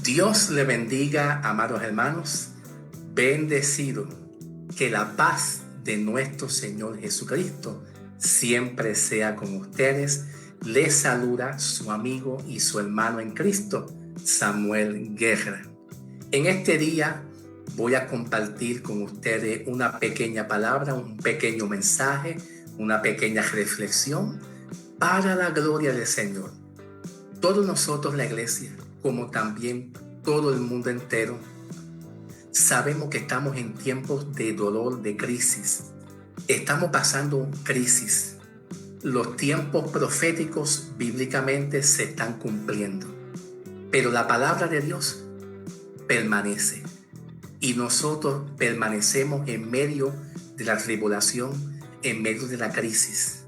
Dios le bendiga, amados hermanos, bendecido. Que la paz de nuestro Señor Jesucristo siempre sea con ustedes. Les saluda su amigo y su hermano en Cristo, Samuel Guerra. En este día voy a compartir con ustedes una pequeña palabra, un pequeño mensaje, una pequeña reflexión para la gloria del Señor. Todos nosotros, la iglesia, como también todo el mundo entero, sabemos que estamos en tiempos de dolor, de crisis. Estamos pasando crisis. Los tiempos proféticos bíblicamente se están cumpliendo. Pero la palabra de Dios permanece. Y nosotros permanecemos en medio de la tribulación, en medio de la crisis.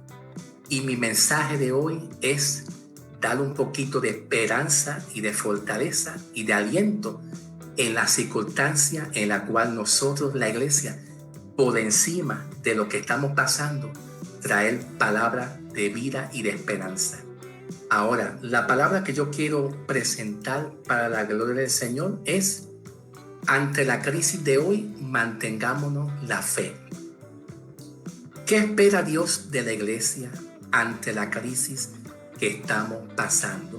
Y mi mensaje de hoy es dar un poquito de esperanza y de fortaleza y de aliento en la circunstancia en la cual nosotros, la iglesia, por encima de lo que estamos pasando, traer palabra de vida y de esperanza. Ahora, la palabra que yo quiero presentar para la gloria del Señor es: ante la crisis de hoy, mantengámonos la fe. ¿Qué espera Dios de la iglesia ante la crisis que estamos pasando?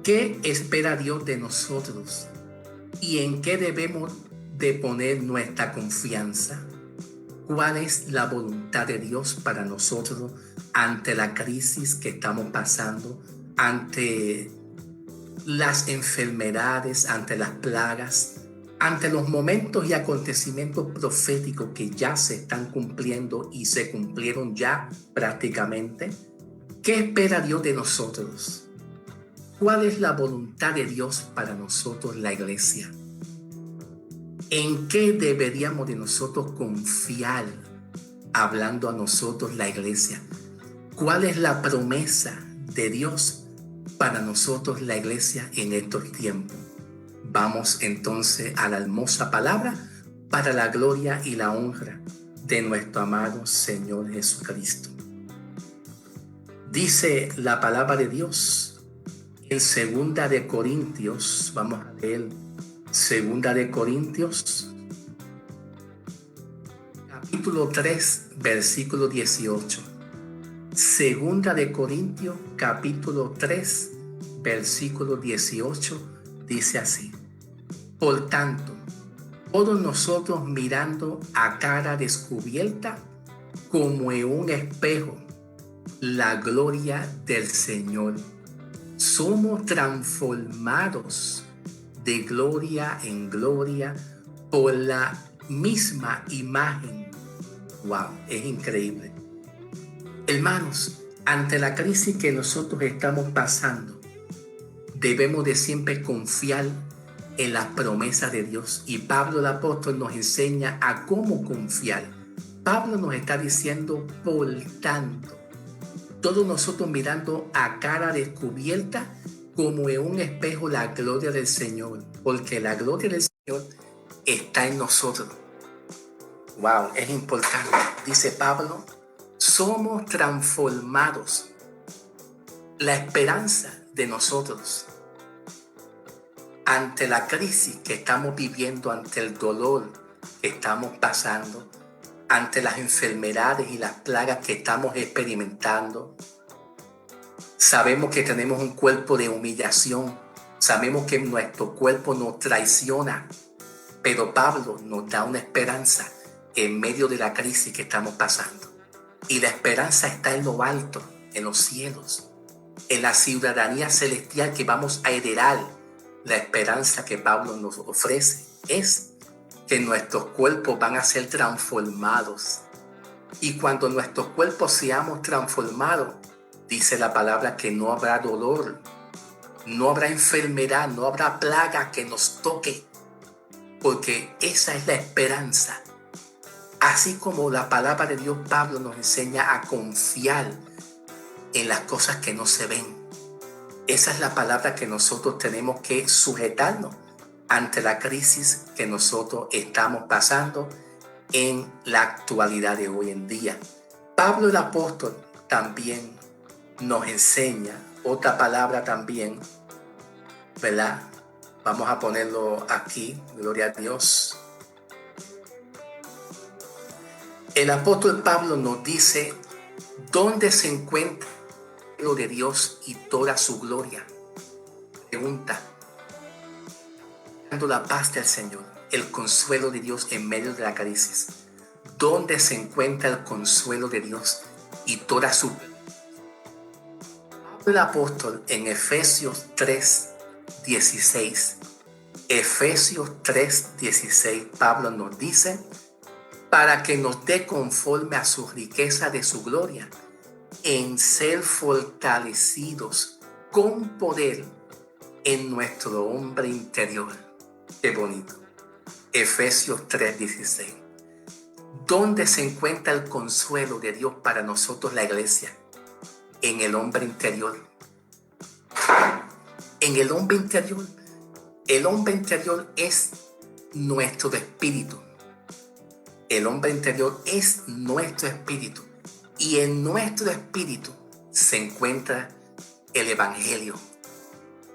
¿Qué espera Dios de nosotros? ¿Y en qué debemos de poner nuestra confianza? ¿Cuál es la voluntad de Dios para nosotros ante la crisis que estamos pasando, ante las enfermedades, ante las plagas, ante los momentos y acontecimientos proféticos que ya se están cumpliendo y se cumplieron ya prácticamente? ¿Qué espera Dios de nosotros? ¿Cuál es la voluntad de Dios para nosotros, la iglesia? ¿En qué deberíamos de nosotros confiar hablando a nosotros, la iglesia? ¿Cuál es la promesa de Dios para nosotros, la iglesia, en estos tiempos? Vamos entonces a la hermosa palabra para la gloria y la honra de nuestro amado Señor Jesucristo. Dice la palabra de Dios en 2 de Corintios, vamos a leer 2 de Corintios, capítulo 3, versículo 18. 2 de Corintios, capítulo 3, versículo 18, dice así: por tanto, todos nosotros mirando a cara descubierta, como en un espejo, la gloria del Señor, somos transformados de gloria en gloria por la misma imagen. Wow, es increíble. Hermanos, ante la crisis que nosotros estamos pasando, debemos de siempre confiar en las promesas de Dios. Y Pablo el apóstol nos enseña a cómo confiar. Pablo nos está diciendo: por tanto, todos nosotros mirando a cara descubierta, como en un espejo, la gloria del Señor, porque la gloria del Señor está en nosotros. Wow, es importante. Dice Pablo: somos transformados. La esperanza de nosotros ante la crisis que estamos viviendo, ante el dolor que estamos pasando, ante las enfermedades y las plagas que estamos experimentando. Sabemos que tenemos un cuerpo de humillación. Sabemos que nuestro cuerpo nos traiciona. Pero Pablo nos da una esperanza en medio de la crisis que estamos pasando. Y la esperanza está en lo alto, en los cielos, en la ciudadanía celestial que vamos a heredar. La esperanza que Pablo nos ofrece es que nuestros cuerpos van a ser transformados. Y cuando nuestros cuerpos seamos transformados, dice la palabra que no habrá dolor, no habrá enfermedad, no habrá plaga que nos toque, porque esa es la esperanza. Así como la palabra de Dios, Pablo nos enseña a confiar en las cosas que no se ven. Esa es la palabra que nosotros tenemos que sujetarnos ante la crisis que nosotros estamos pasando en la actualidad de hoy en día. Pablo el apóstol también nos enseña otra palabra también ¿verdad? Vamos a ponerlo aquí, gloria a Dios. El apóstol Pablo nos dice dónde se encuentra lo de Dios y toda su gloria. Pregunta, dando la paz del Señor, el consuelo de Dios en medio de la crisis. ¿Dónde se encuentra el consuelo de Dios y toda su... El apóstol en Efesios 3:16. Efesios 3:16, Pablo nos dice, para que nos dé conforme a su riqueza de su gloria, en ser fortalecidos con poder en nuestro hombre interior. Qué bonito. Efesios 3:16. ¿Dónde se encuentra el consuelo de Dios para nosotros, la iglesia? En el hombre interior. En el hombre interior. El hombre interior es nuestro espíritu. El hombre interior es nuestro espíritu. Y en nuestro espíritu se encuentra el evangelio.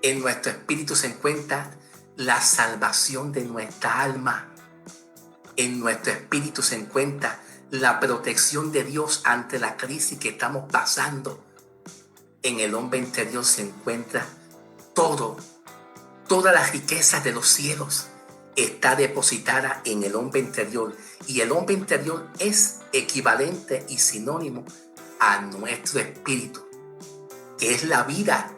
En nuestro espíritu se encuentra la salvación de nuestra alma. En nuestro espíritu se encuentra la protección de Dios ante la crisis que estamos pasando. En el hombre interior se encuentra toda la riqueza de los cielos está depositada en el hombre interior. Y el hombre interior es equivalente y sinónimo a nuestro espíritu, que es la vida.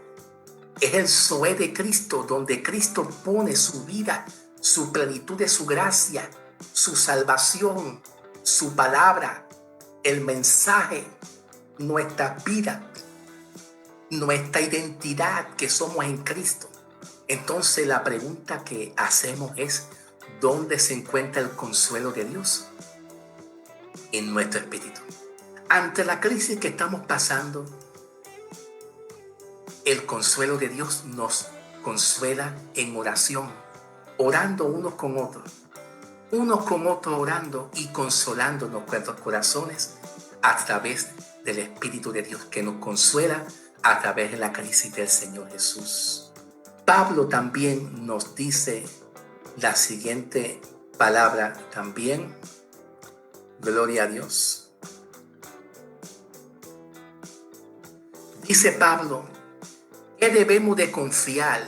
Es el Zoé de Cristo, donde Cristo pone su vida, su plenitud de su gracia, su salvación, su palabra, el mensaje, nuestra vida, nuestra identidad que somos en Cristo. Entonces la pregunta que hacemos es, ¿dónde se encuentra el consuelo de Dios? En nuestro espíritu. Ante la crisis que estamos pasando, el consuelo de Dios nos consuela en oración, orando unos con otros orando y consolándonos nuestros corazones a través del Espíritu de Dios que nos consuela a través de la crisis del Señor Jesús. Pablo también nos dice la siguiente palabra también, gloria a Dios. Dice Pablo, ¿qué debemos de confiar?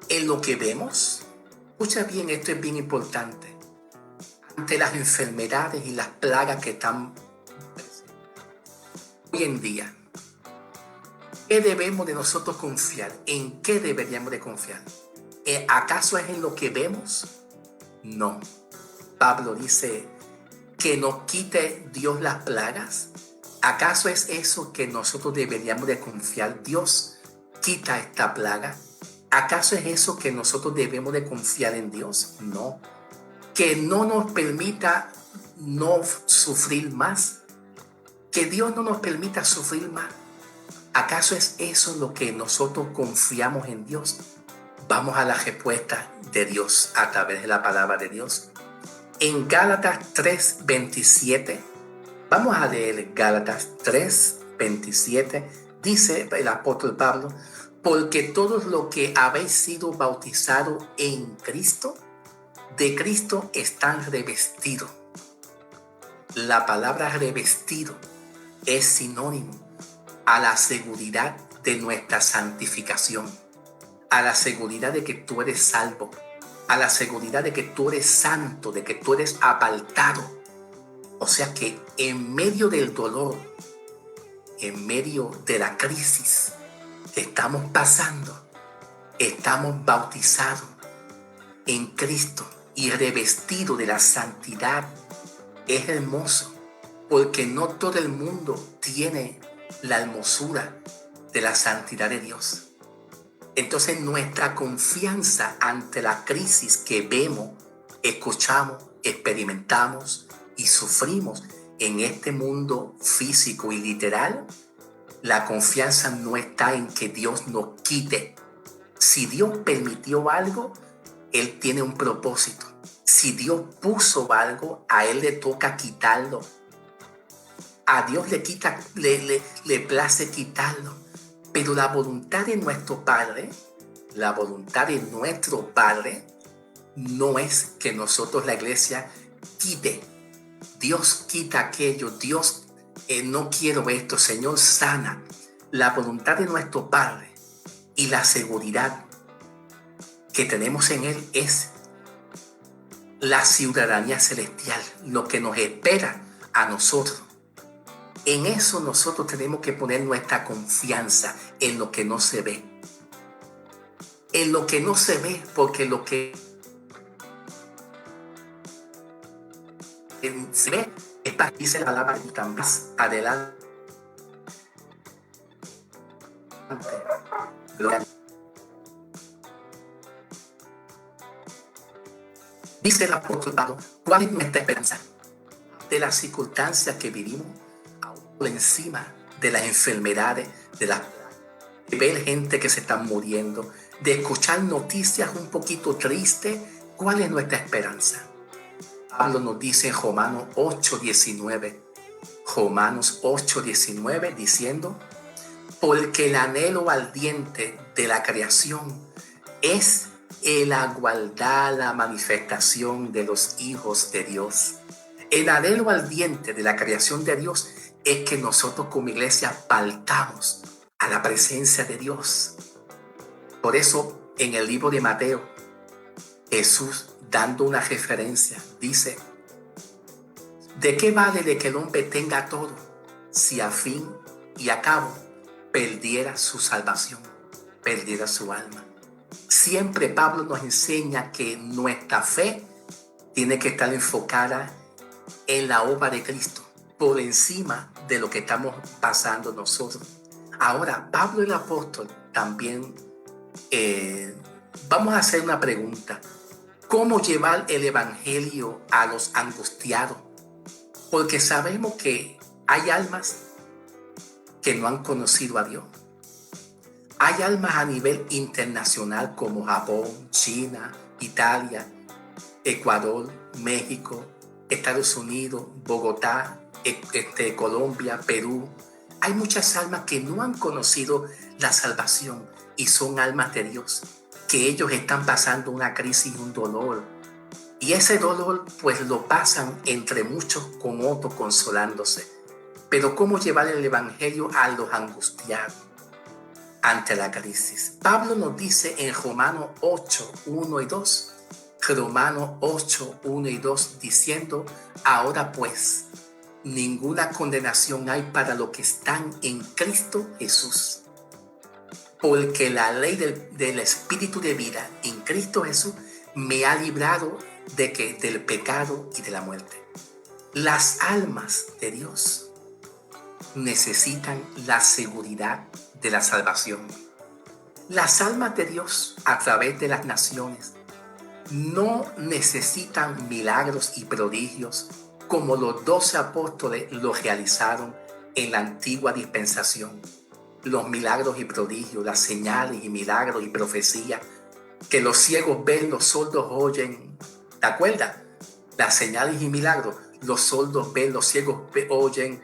¿En lo que vemos? Escucha bien, esto es bien importante. Ante las enfermedades y las plagas que están hoy en día, ¿qué debemos de nosotros confiar? ¿En qué deberíamos de confiar? ¿Acaso es en lo que vemos? No. Pablo dice que nos quite Dios las plagas. ¿Acaso es eso que nosotros deberíamos de confiar? Dios quita esta plaga. ¿Acaso es eso que nosotros debemos de confiar en Dios? No. Que no nos permita no sufrir más. Que Dios no nos permita sufrir más. ¿Acaso es eso lo que nosotros confiamos en Dios? Vamos a la respuesta de Dios a través de la palabra de Dios. En Gálatas 3:27, vamos a leer Gálatas 3:27, dice el apóstol Pablo, porque todos los que habéis sido bautizados en Cristo, de Cristo están revestidos. La palabra revestido es sinónimo a la seguridad de nuestra santificación, a la seguridad de que tú eres salvo, a la seguridad de que tú eres santo, de que tú eres apartado. O sea que en medio del dolor, en medio de la crisis que estamos pasando, estamos bautizados en Cristo y revestidos de la santidad. Es hermoso porque no todo el mundo tiene la hermosura de la santidad de Dios. Entonces nuestra confianza ante la crisis que vemos, escuchamos, experimentamos y sufrimos en este mundo físico y literal, la confianza no está en que Dios nos quite. Si Dios permitió algo, Él tiene un propósito. Si Dios puso algo, a Él le toca quitarlo. A Dios le place quitarlo. Pero la voluntad de nuestro Padre, la voluntad de nuestro Padre, no es que nosotros, la iglesia, quite. Dios quita aquello. Dios, no quiero esto. Señor, sana. La voluntad de nuestro Padre y la seguridad que tenemos en Él es la ciudadanía celestial, lo que nos espera a nosotros. En eso nosotros tenemos que poner nuestra confianza, en lo que no se ve. En lo que no se ve, porque lo que se ve es para que dice la palabra y tan más adelante. Dice el apóstol Pablo, ¿cuál es nuestra esperanza? De las circunstancias que vivimos, aún por encima de las enfermedades, de ver gente que se está muriendo, de escuchar noticias un poquito tristes. ¿Cuál es nuestra esperanza? Pablo nos dice en Romanos 8:19, Romanos 8:19, diciendo, porque el anhelo ardiente de la creación es el aguardar la manifestación de los hijos de Dios. El anhelo ardiente de la creación de Dios es que nosotros como iglesia partamos a la presencia de Dios. Por eso en el libro de Mateo, Jesús, dando una referencia, dice, ¿de qué vale de que el hombre tenga todo si a fin y a cabo perdiera su salvación, perdiera su alma? Siempre Pablo nos enseña que nuestra fe tiene que estar enfocada en la obra de Cristo, por encima de lo que estamos pasando nosotros. Ahora, Pablo el apóstol también, vamos a hacer una pregunta. ¿Cómo llevar el evangelio a los angustiados? Porque sabemos que hay almas que no han conocido a Dios. Hay almas a nivel internacional como Japón, China, Italia, Ecuador, México, Estados Unidos, Bogotá, Colombia, Perú. Hay muchas almas que no han conocido la salvación y son almas de Dios, que ellos están pasando una crisis y un dolor. Y ese dolor pues lo pasan entre muchos con otros consolándose. Pero ¿cómo llevar el evangelio a los angustiados ante la crisis? Pablo nos dice en Romanos 8:1 y 2, Romanos 8:1 y 2, diciendo, ahora pues, ninguna condenación hay para los que están en Cristo Jesús. Porque la ley del Espíritu de vida en Cristo Jesús me ha librado del pecado y de la muerte. Las almas de Dios necesitan la seguridad de la salvación. Las almas de Dios a través de las naciones no necesitan milagros y prodigios como los 12 apóstoles lo realizaron en la antigua dispensación. Los milagros y prodigios, las señales y milagros y profecías, que los ciegos ven, los sordos oyen. ¿Te acuerdas? Las señales y milagros, los sordos ven, los ciegos oyen,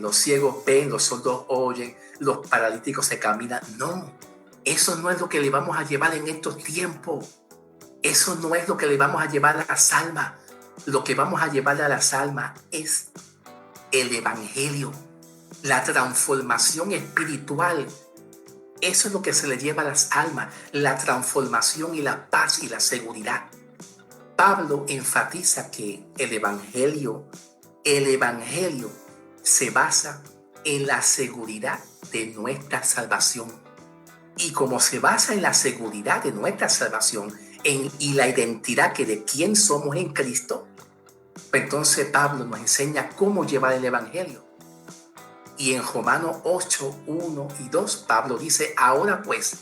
los ciegos ven, los sordos oyen, los paralíticos se caminan. No, eso no es lo que le vamos a llevar en estos tiempos. Eso no es lo que le vamos a llevar a las almas. Lo que vamos a llevar a las almas es el evangelio, la transformación espiritual. Eso es lo que se le lleva a las almas, la transformación y la paz y la seguridad. Pablo enfatiza que el evangelio se basa en la seguridad de nuestra salvación. Y como se basa en la seguridad de nuestra salvación y la identidad que de quién somos en Cristo, entonces Pablo nos enseña cómo llevar el evangelio. Y en Romanos 8:1 y 2, Pablo dice, ahora pues,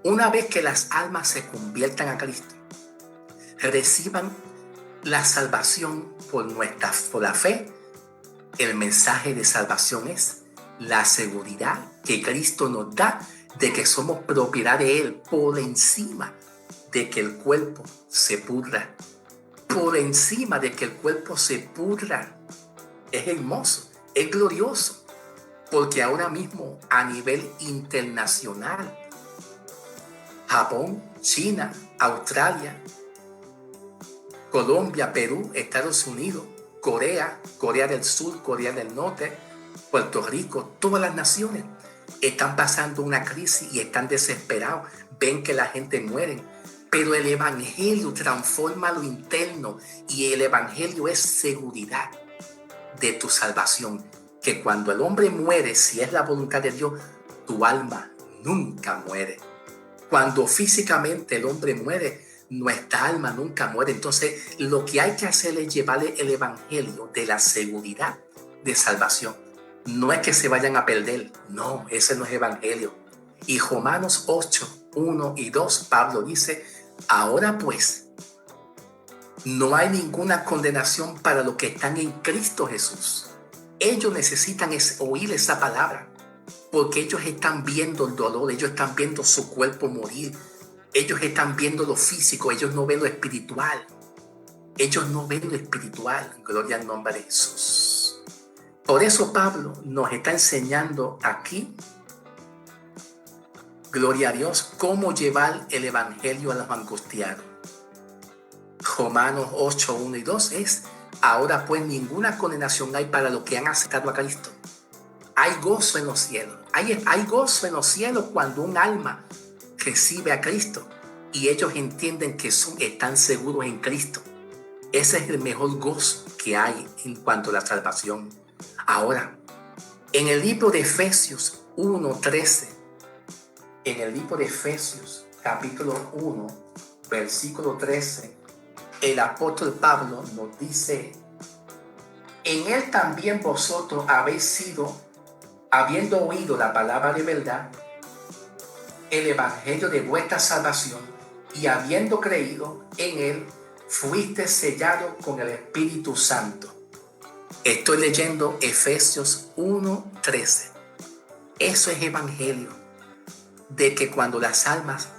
una vez que las almas se conviertan a Cristo, reciban la salvación por la fe, el mensaje de salvación es la seguridad que Cristo nos da de que somos propiedad de Él por encima de que el cuerpo se pudra. Por encima de que el cuerpo se pudra. Es hermoso, es glorioso. Porque ahora mismo a nivel internacional, Japón, China, Australia, Colombia, Perú, Estados Unidos, Corea, Corea del Sur, Corea del Norte, Puerto Rico, todas las naciones están pasando una crisis y están desesperados. Ven que la gente muere. Pero el evangelio transforma lo interno y el evangelio es seguridad de tu salvación. Que cuando el hombre muere, si es la voluntad de Dios, tu alma nunca muere. Cuando físicamente el hombre muere, nuestra alma nunca muere. Entonces, lo que hay que hacer es llevarle el evangelio de la seguridad de salvación. No es que se vayan a perder. No, ese no es evangelio. Y Romanos 8, 1 y 2, Pablo dice, ahora pues, no hay ninguna condenación para los que están en Cristo Jesús. Ellos necesitan oír esa palabra, porque ellos están viendo el dolor, ellos están viendo su cuerpo morir, ellos están viendo lo físico, ellos no ven lo espiritual. Ellos no ven lo espiritual. Gloria al nombre de Jesús. Por eso Pablo nos está enseñando aquí, gloria a Dios, cómo llevar el evangelio a los angustiados. Romanos 8, 1 y 2 es, ahora pues ninguna condenación hay para los que han aceptado a Cristo. Hay gozo en los cielos. Hay gozo en los cielos cuando un alma recibe a Cristo y ellos entienden que están seguros en Cristo. Ese es el mejor gozo que hay en cuanto a la salvación. Ahora, en el libro de Efesios 1:13, en el libro de Efesios capítulo 1, versículo 13, el apóstol Pablo nos dice, en él también vosotros habéis sido, habiendo oído la palabra de verdad, el evangelio de vuestra salvación, y habiendo creído en él, fuiste sellado con el Espíritu Santo. Estoy leyendo Efesios 1:13. Eso es evangelio, de que cuando las almas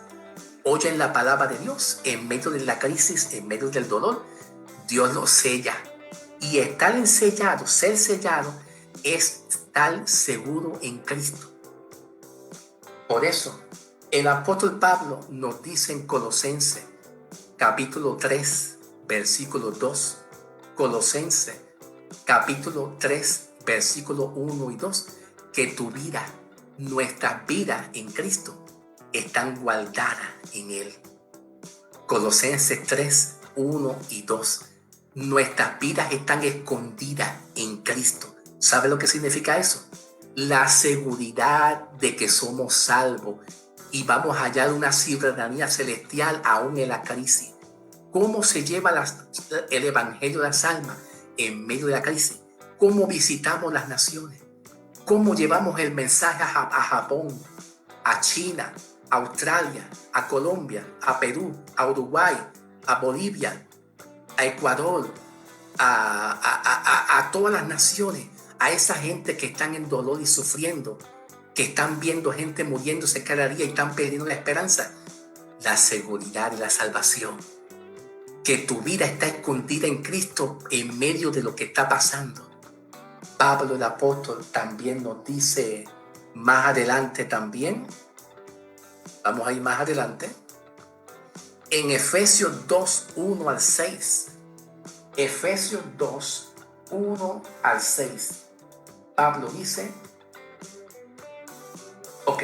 oyen la palabra de Dios en medio de la crisis, en medio del dolor, Dios los sella. Y estar ensellado, ser sellado, es estar seguro en Cristo. Por eso, el apóstol Pablo nos dice en Colosenses, capítulo 3, versículo 2, Colosenses, capítulo 3, versículo 1 y 2, que tu vida, nuestras vidas en Cristo, están guardadas en Él. Colosenses 3, 1 y 2. Nuestras vidas están escondidas en Cristo. ¿Sabe lo que significa eso? La seguridad de que somos salvos y vamos a hallar una ciudadanía celestial aún en la crisis. ¿Cómo se lleva el evangelio de las almas en medio de la crisis? ¿Cómo visitamos las naciones? ¿Cómo llevamos el mensaje a Japón, a China, a Australia, a Colombia, a Perú, a Uruguay, a Bolivia, a Ecuador, a todas las naciones, a esa gente que están en dolor y sufriendo, que están viendo gente muriéndose cada día y están perdiendo la esperanza? La seguridad y la salvación. Que tu vida está escondida en Cristo en medio de lo que está pasando. Pablo el apóstol también nos dice más adelante también, vamos a ir más adelante, en Efesios 2, 1 al 6. Efesios 2, 1 al 6. Pablo dice, ok,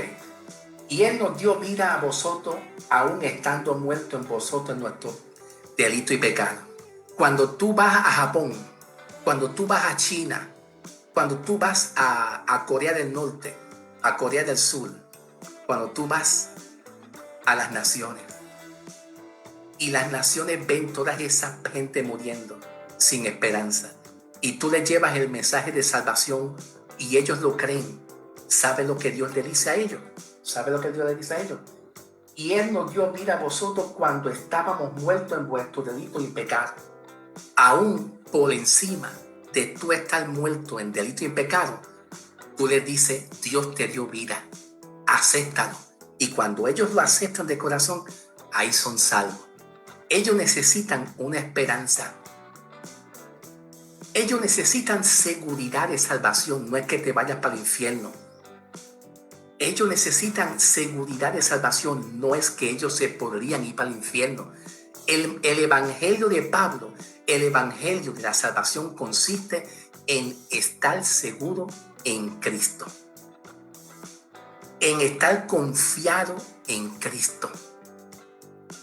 y Él nos dio vida a vosotros, aún estando muertos en vosotros en nuestro delito y pecado. Cuando tú vas a Japón, cuando tú vas a China, cuando tú vas a Corea del Norte, a Corea del Sur, cuando tú vas a las naciones, y las naciones ven toda esa gente muriendo sin esperanza, y tú les llevas el mensaje de salvación y ellos lo creen, ¿sabe lo que Dios le dice a ellos? ¿Sabe lo que Dios le dice a ellos? Y Él nos dio vida a vosotros cuando estábamos muertos en vuestro delito y pecado. Aún por encima de tú estar muerto en delito y pecado, tú les dices, Dios te dio vida, acéptalo. Y cuando ellos lo aceptan de corazón, ahí son salvos. Ellos necesitan una esperanza. Ellos necesitan seguridad de salvación, no es que te vayas para el infierno. Ellos necesitan seguridad de salvación, no es que ellos se podrían ir para el infierno. El evangelio de Pablo, el evangelio de la salvación consiste en estar seguro en Cristo, en estar confiado en Cristo.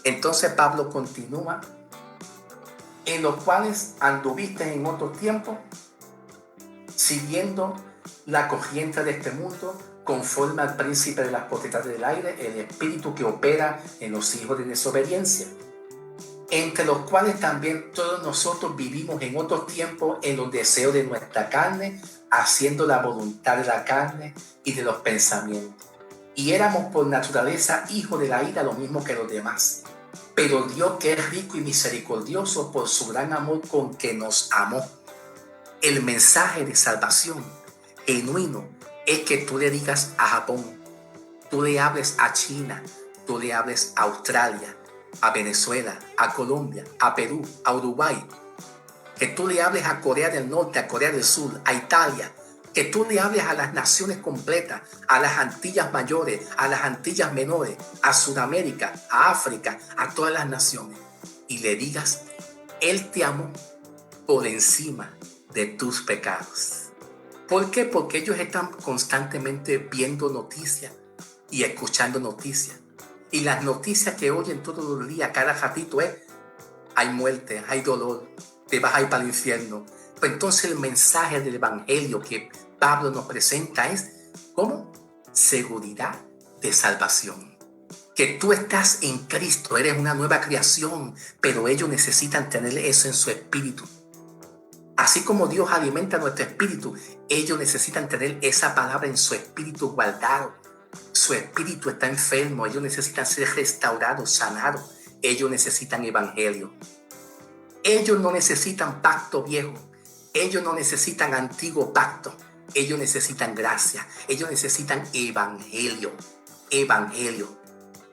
Entonces Pablo continúa, en los cuales anduviste en otro tiempo, siguiendo la corriente de este mundo, conforme al príncipe de las potestades del aire, el espíritu que opera en los hijos de desobediencia, entre los cuales también todos nosotros vivimos en otro tiempo en los deseos de nuestra carne, haciendo la voluntad de la carne y de los pensamientos. Y éramos por naturaleza hijos de la ira, lo mismo que los demás. Pero Dios, que es rico y misericordioso por su gran amor con que nos amó, el mensaje de salvación genuino es que tú le digas a Japón, tú le hables a China, tú le hables a Australia, a Venezuela, a Colombia, a Perú, a Uruguay, que tú le hables a Corea del Norte, a Corea del Sur, a Italia, que tú le hables a las naciones completas, a las Antillas mayores, a las Antillas menores, a Sudamérica, a África, a todas las naciones, y le digas, Él te amó por encima de tus pecados. ¿Por qué? Porque ellos están constantemente viendo noticias y escuchando noticias. Y las noticias que oyen todos los días, cada ratito es, hay muerte, hay dolor, te vas a ir para el infierno. Pues entonces el mensaje del evangelio que Pablo nos presenta es, ¿cómo? Seguridad de salvación. Que tú estás en Cristo, eres una nueva creación, pero ellos necesitan tener eso en su espíritu. Así como Dios alimenta nuestro espíritu, ellos necesitan tener esa palabra en su espíritu guardado. Su espíritu está enfermo, ellos necesitan ser restaurados, sanados. Ellos necesitan evangelio. Ellos no necesitan pacto viejo. Ellos no necesitan antiguo pacto. Ellos necesitan gracia. Ellos necesitan evangelio. Evangelio.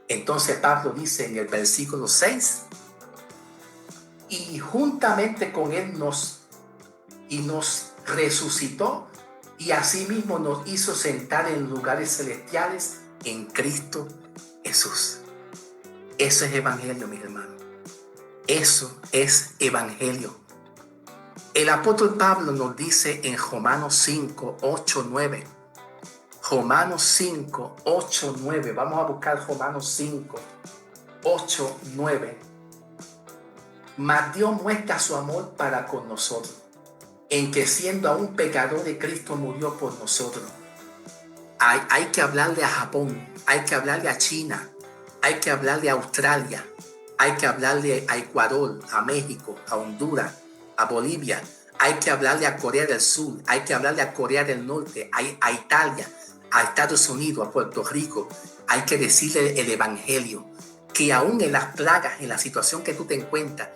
Entonces Pablo dice en el versículo 6, y juntamente con él nos resucitó y asimismo nos hizo sentar en lugares celestiales en Cristo Jesús. Eso es evangelio, mis hermanos. Eso es evangelio. El apóstol Pablo nos dice en Romanos 5, 8, 9. Romanos 5, 8, 9. Vamos a buscar Romanos 5, 8, 9. Mas Dios muestra su amor para con nosotros, en que siendo aún pecadores, Cristo murió por nosotros. Hay que hablarle a Japón, hay que hablarle a China, hay que hablarle a Australia, hay que hablarle a Ecuador, a México, a Honduras, a Bolivia, hay que hablarle a Corea del Sur, hay que hablarle a Corea del Norte, a Italia, a Estados Unidos, a Puerto Rico. Hay que decirle el evangelio, que aún en las plagas, en la situación que tú te encuentras,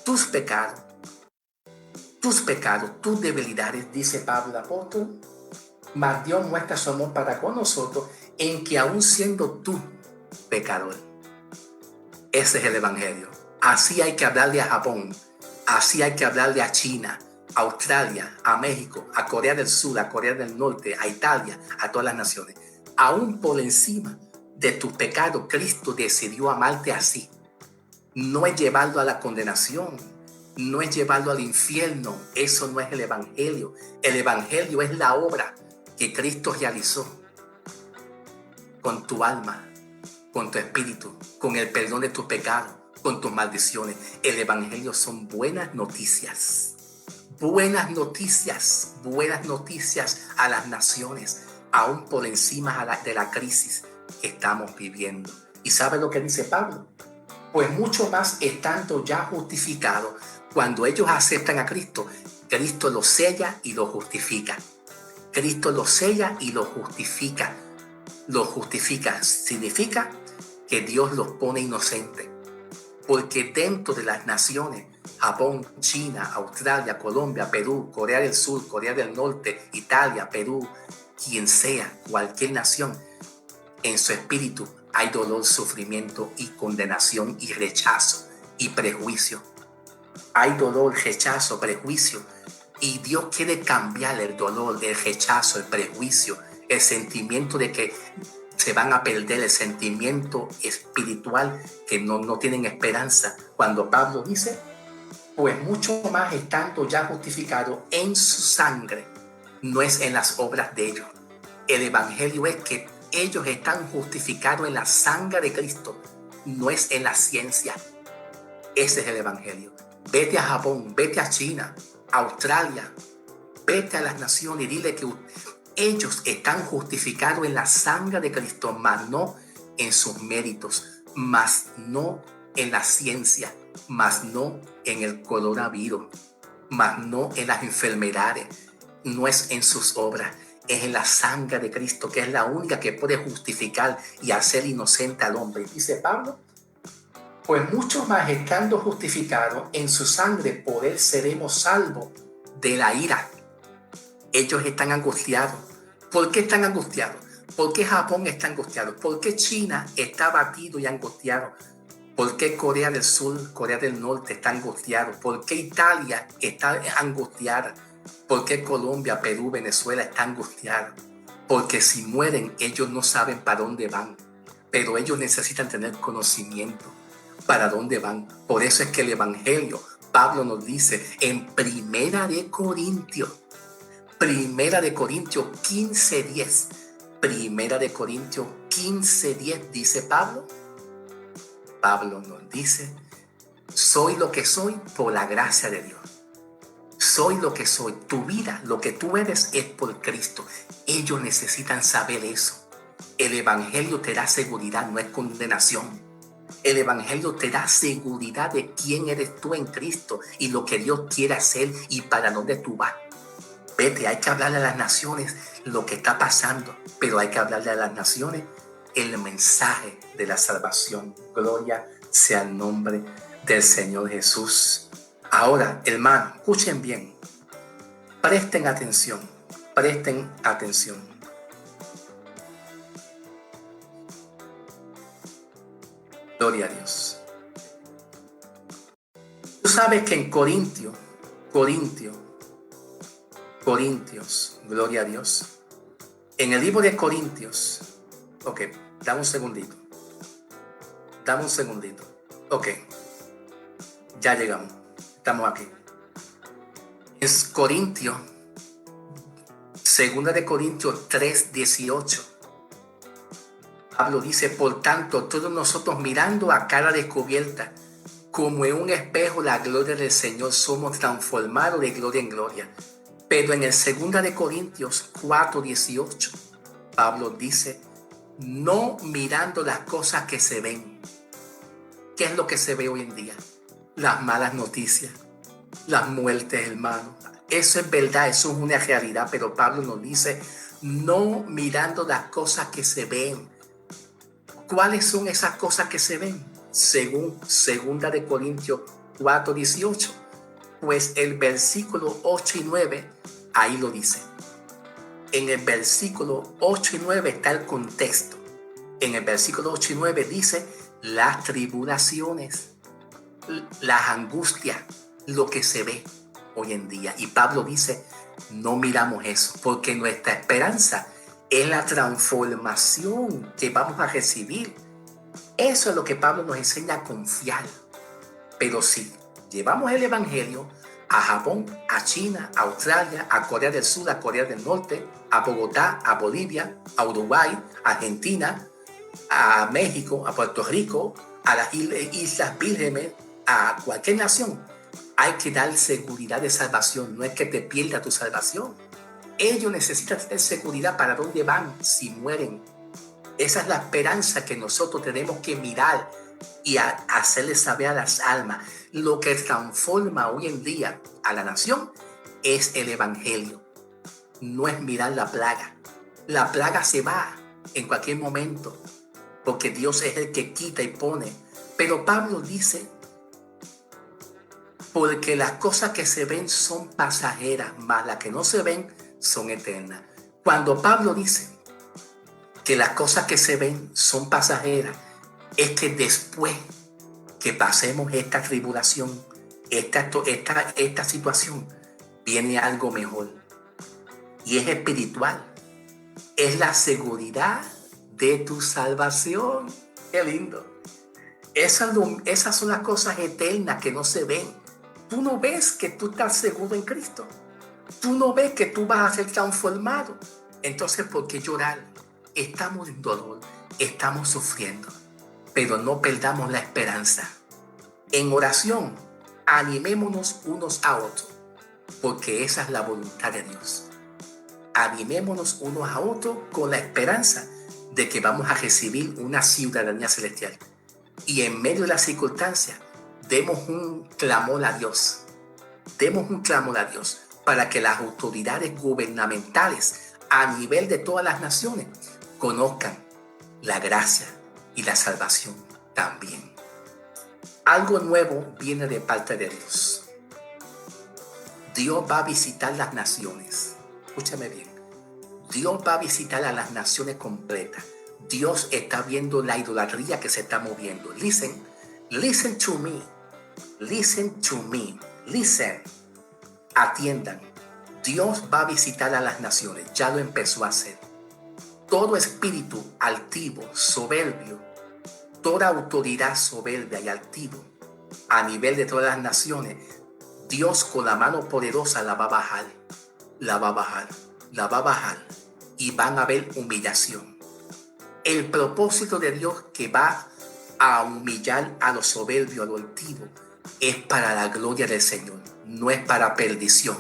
tus pecados, tus debilidades, dice Pablo el apóstol, mas Dios muestra su amor para con nosotros en que aún siendo tú pecador. Ese es el evangelio. Así hay que hablarle a Japón, así hay que hablarle a China, a Australia, a México, a Corea del Sur, a Corea del Norte, a Italia, a todas las naciones. Aún por encima de tus pecados, Cristo decidió amarte así. No es llevarlo a la condenación, no es llevarlo al infierno. Eso no es el evangelio. El evangelio es la obra que Cristo realizó con tu alma, con tu espíritu, con el perdón de tus pecados, con tus maldiciones. El evangelio son buenas noticias. Buenas noticias, buenas noticias a las naciones, aún por encima de la crisis que estamos viviendo. ¿Y sabe lo que dice Pablo? Pues mucho más estando ya justificados, cuando ellos aceptan a Cristo, Cristo los sella y los justifica. Cristo los sella y los justifica. Los justifica significa que Dios los pone inocentes. Porque dentro de las naciones, Japón, China, Australia, Colombia, Perú, Corea del Sur, Corea del Norte, Italia, Perú, quien sea, cualquier nación, en su espíritu hay dolor, sufrimiento y condenación y rechazo y prejuicio. Hay dolor, rechazo, prejuicio Y Dios quiere cambiar el dolor, el rechazo, el prejuicio, el sentimiento de que se van a perder, el sentimiento espiritual que no tienen esperanza. Cuando Pablo dice, pues mucho más estando ya justificado en su sangre, no es en las obras de ellos. El evangelio es que ellos están justificados en la sangre de Cristo, no es en la ciencia. Ese es el evangelio. Vete a Japón, vete a China, a Australia, vete a las naciones y dile que ellos están justificados en la sangre de Cristo, mas no en sus méritos, mas no en la ciencia, mas no en el coronavirus, mas no en las enfermedades, no es en sus obras, es en la sangre de Cristo, que es la única que puede justificar y hacer inocente al hombre. Dice Pablo, pues mucho más estando justificados en su sangre, por él seremos salvos de la ira. Ellos están angustiados. ¿Por qué están angustiados? ¿Por qué Japón está angustiado? ¿Por qué China está abatido y angustiado? ¿Por qué Corea del Sur, Corea del Norte está angustiado? ¿Por qué Italia está angustiada? ¿Por qué Colombia, Perú, Venezuela está angustiada? Porque si mueren, ellos no saben para dónde van, pero ellos necesitan tener conocimiento para dónde van. Por eso es que el evangelio, Pablo nos dice en Primera de Corintios 15:10, Primera de Corintios 15:10 dice Pablo nos dice, soy lo que soy por la gracia de Dios. Soy lo que soy. Tu vida, lo que tú eres, es por Cristo. Ellos necesitan saber eso. El evangelio te da seguridad, no es condenación. El evangelio te da seguridad de quién eres tú en Cristo y lo que Dios quiere hacer y para dónde tú vas. Vete, hay que hablarle a las naciones lo que está pasando, pero hay que hablarle a las naciones el mensaje de la salvación. Gloria sea el nombre del Señor Jesús. Ahora, hermano, escuchen bien. Presten atención. Presten atención. Gloria a Dios. Tú sabes que en Corintios, gloria a Dios. En el libro de Corintios, ok, dame un segundito. Ok, ya llegamos. Estamos aquí. Es Corintios, segunda de Corintios 3:18. Pablo dice, por tanto, todos nosotros mirando a cara descubierta, como en un espejo la gloria del Señor, somos transformados de gloria en gloria. Pero en el segunda de Corintios 4:18, Pablo dice, no mirando las cosas que se ven. ¿Qué es lo que se ve hoy en día? Las malas noticias, las muertes, hermano. Eso es verdad, eso es una realidad, pero Pablo nos dice, no mirando las cosas que se ven. ¿Cuáles son esas cosas que se ven? Según segunda de Corintios 4:18, pues el versículo 8 y 9, ahí lo dice. En el versículo 8 y 9 está el contexto. En el versículo 8 y 9 dice las tribulaciones, las angustias, lo que se ve hoy en día. Y Pablo dice, no miramos eso, porque nuestra esperanza es la transformación que vamos a recibir. Eso es lo que Pablo nos enseña a confiar. Pero si llevamos el evangelio a Japón, a China, a Australia, a Corea del Sur, a Corea del Norte, a Bogotá, a Bolivia, a Uruguay, a Argentina, a México, a Puerto Rico, a las Islas Vírgenes, a cualquier nación, hay que dar seguridad de salvación. No es que te pierda tu salvación. Ellos necesitan tener seguridad para dónde van si mueren. Esa es la esperanza que nosotros tenemos que mirar y hacerle saber a las almas. Lo que transforma hoy en día a la nación es el evangelio. No es mirar la plaga. La plaga se va en cualquier momento, porque Dios es el que quita y pone. Pero Pablo dice, porque las cosas que se ven son pasajeras, mas las que no se ven son eternas. Cuando Pablo dice que las cosas que se ven son pasajeras, es que después que pasemos esta tribulación, esta situación, viene algo mejor y es espiritual. Es la seguridad de tu salvación. Qué lindo. Esas son las cosas eternas que no se ven. Tú no ves que tú estás seguro en Cristo. Tú no ves que tú vas a ser transformado. Entonces, ¿por qué llorar? Estamos en dolor, estamos sufriendo, pero no perdamos la esperanza. En oración, animémonos unos a otros, porque esa es la voluntad de Dios. Animémonos unos a otros con la esperanza de que vamos a recibir una ciudadanía celestial. Y en medio de las circunstancias, demos un clamor a Dios. Demos un clamor a Dios para que las autoridades gubernamentales a nivel de todas las naciones conozcan la gracia y la salvación también. Algo nuevo viene de parte de Dios. Dios va a visitar las naciones. Escúchame bien. Dios va a visitar a las naciones completas. Dios está viendo la idolatría que se está moviendo. Listen to me. Listen to me. Listen. Atiendan. Dios va a visitar a las naciones. Ya lo empezó a hacer. Todo espíritu altivo, soberbio, toda autoridad soberbia y altivo a nivel de todas las naciones, Dios con la mano poderosa la va a bajar. La va a bajar. La va a bajar. Y van a haber humillación. El propósito de Dios que va a humillar a lo soberbio, a lo altivo, es para la gloria del Señor, no es para perdición,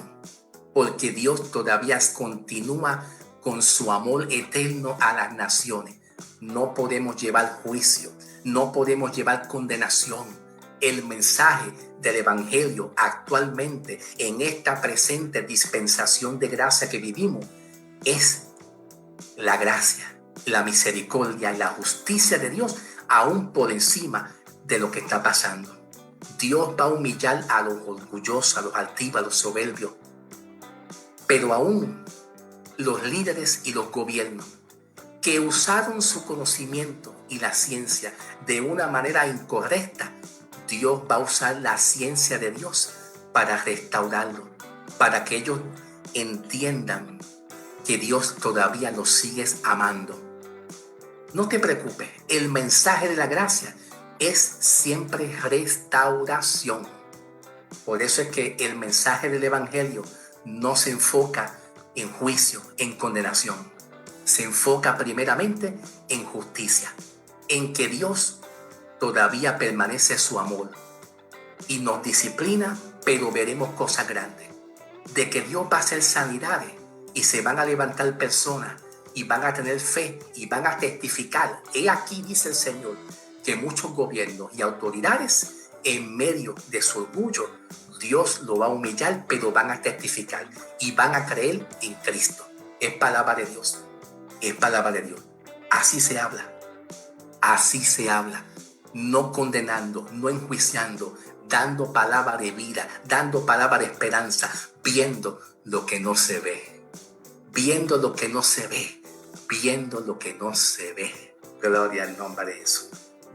porque Dios todavía continúa con su amor eterno a las naciones. No podemos llevar juicio, no podemos llevar condenación. El mensaje del Evangelio actualmente en esta presente dispensación de gracia que vivimos es la gracia, la misericordia y la justicia de Dios aún por encima de lo que está pasando. Dios va a humillar a los orgullosos, a los altivos, a los soberbios, pero aún los líderes y los gobiernos que usaron su conocimiento y la ciencia de una manera incorrecta, Dios va a usar la ciencia de Dios para restaurarlo, para que ellos entiendan que Dios todavía los sigue amando. No te preocupes, el mensaje de la gracia es siempre restauración. Por eso es que el mensaje del Evangelio no se enfoca en juicio, en condenación. Se enfoca primeramente en justicia, en que Dios todavía permanece su amor y nos disciplina, pero veremos cosas grandes. De que Dios va a hacer sanidades y se van a levantar personas y van a tener fe y van a testificar. He aquí, dice el Señor, que muchos gobiernos y autoridades, en medio de su orgullo, Dios lo va a humillar, pero van a testificar y van a creer en Cristo. Es palabra de Dios. Es palabra de Dios. Así se habla. Así se habla. No condenando, no enjuiciando, dando palabra de vida, dando palabra de esperanza, viendo lo que no se ve. Viendo lo que no se ve. Viendo lo que no se ve. Gloria al nombre de Jesús.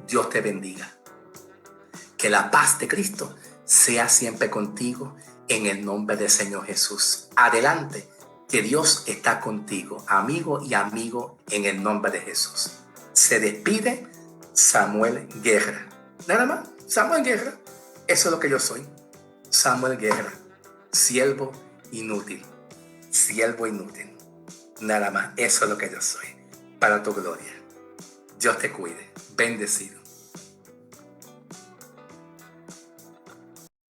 Dios te bendiga. Que la paz de Cristo sea siempre contigo en el nombre del Señor Jesús. Adelante, que Dios está contigo, amigo y amigo, en el nombre de Jesús. Se despide Samuel Guerra. Nada más, Samuel Guerra. Eso es lo que yo soy. Samuel Guerra, siervo inútil. Siervo inútil. Nada más, eso es lo que yo soy. Para tu gloria. Dios te cuide. Bendecido.